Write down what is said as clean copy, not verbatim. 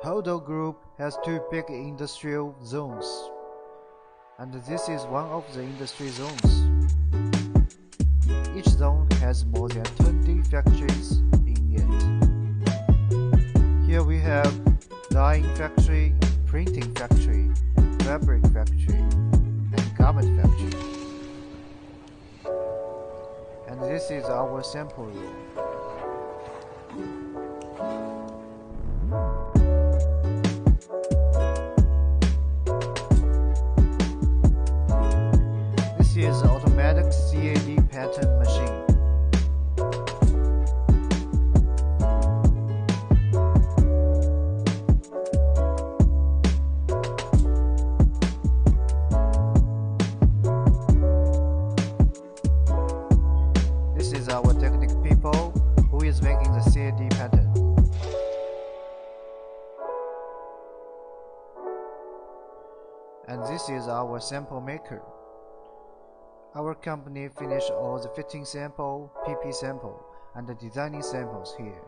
Hodo group has two big industrial zones, and this is one of the industry zones. Each zone has more than 20 factories in it. Here we have dyeing factory, printing factory, fabric factory, and garment factory. And this is our sample room. This is an automatic CAD pattern machine. This is our technical people who is making the CAD pattern. And this is our sample maker. Our company finished all the fitting sample, PP sample, and the designing samples here.